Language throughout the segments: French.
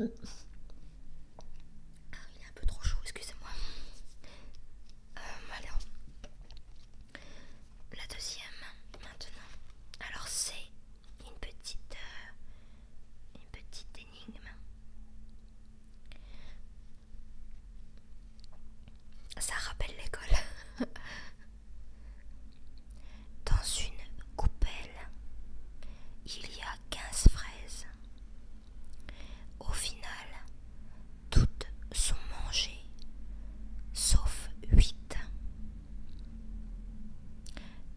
Il est un peu trop chaud, excusez-moi. Alors, la deuxième maintenant. Alors c'est une petite énigme. Ça rappelle l'école. Dans une coupelle, il y a 15 fraises. Au final, toutes sont mangées, sauf 8.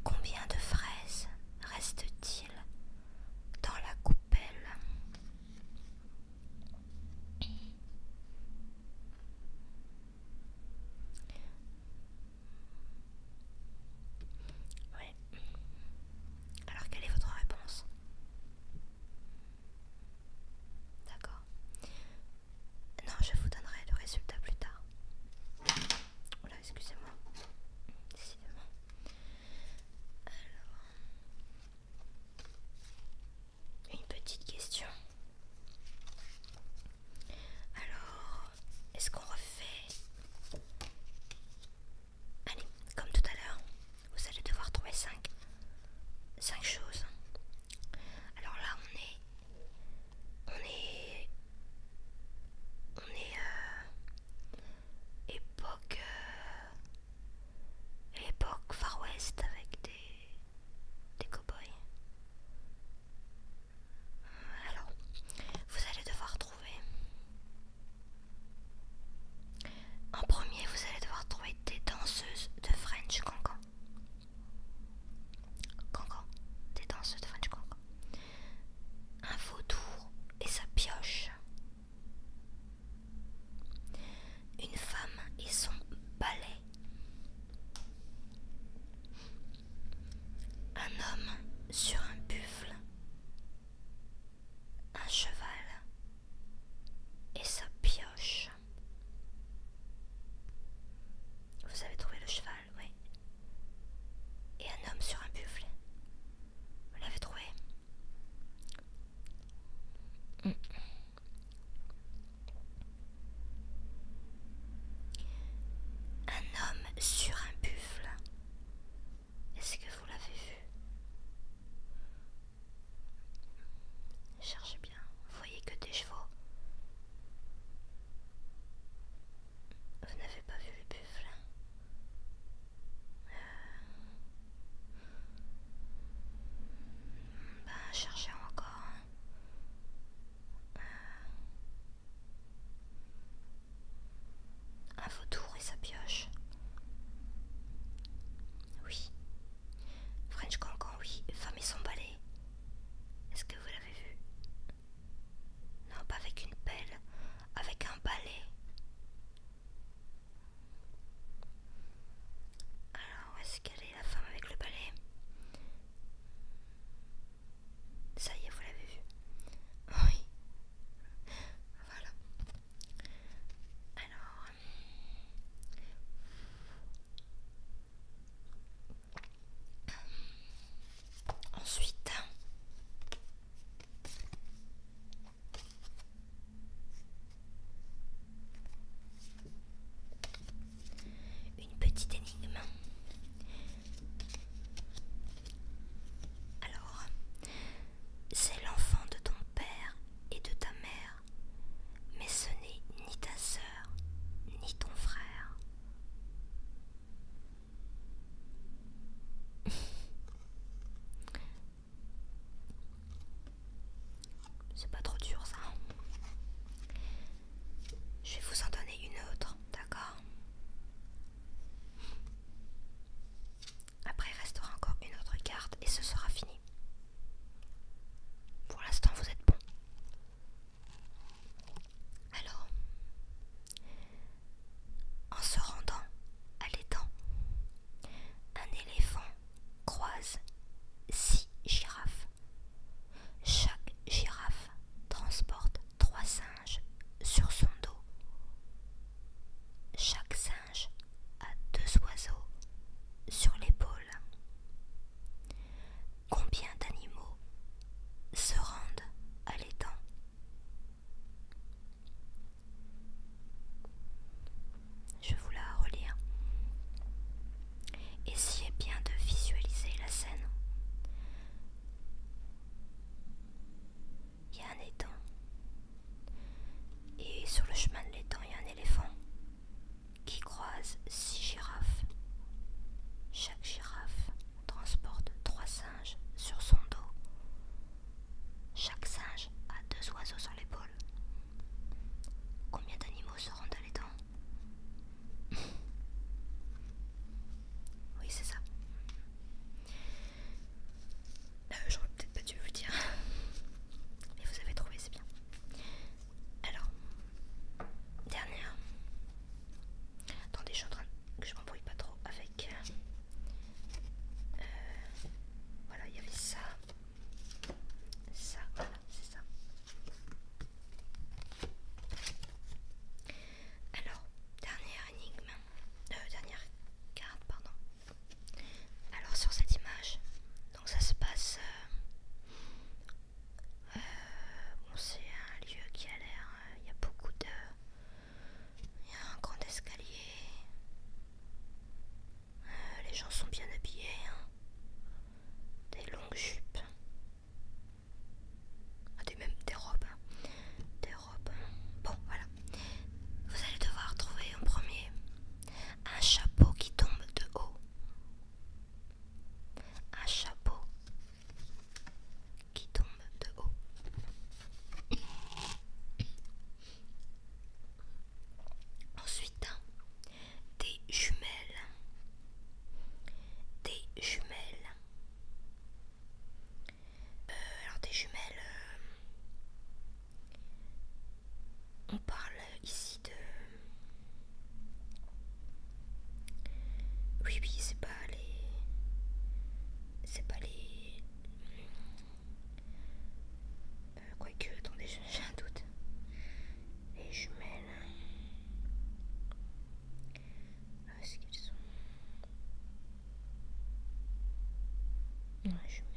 Combien de fraises reste-t-il dans la coupelle? Oui. Alors quelle est votre réponse? D'accord. Non, je vous donnerai le résultat plus tard. Oula, excusez-moi. Décidément. Alors, une petite question. Alors, est-ce qu'on refait? Allez, comme tout à l'heure, vous allez devoir trouver 5 choses. Alors là, on est époque Far West avec des cow-boys. Alors, vous allez devoir trouver. En premier, vous allez devoir trouver des danseuses de French Cancan. Cancan, des danseuses de French Cancan. Un vautour et sa pioche. Une femme et son balai. Un homme sur un buffle. Un cheval et sa pioche. Vous avez trouvé le cheval, oui. Et un homme sur un buffle. Vous l'avez trouvé? Un homme sur un buffle. Est-ce que vous l'avez vu? Cherchez bien. Vous voyez que des chevaux. Vous n'avez pas vu le buffle? Cherchez encore. Un vautour et sa pioche. Oui. French Cancan, oui. Femme et son balai. Est-ce que vous l'avez vu? Non, pas avec une pelle. Avec un balai. Alors, où est-ce qu'elle est, la femme avec le balai? Ça y est, vous l'avez vu? Oui. Voilà. Alors, ensuite, une petite énigme. Alors, c'est l'enfant de ton père et de ta mère, mais ce n'est ni ta sœur, ni ton frère. C'est pas trop dur ça. Je vais vous en donner une autre, d'accord? Après, il restera encore une autre carte et ce sera fini. Pour l'instant, vous êtes bon. Alors, en se rendant à l'étang, un éléphant croise 6 girafes. Chaque girafe Ouais, je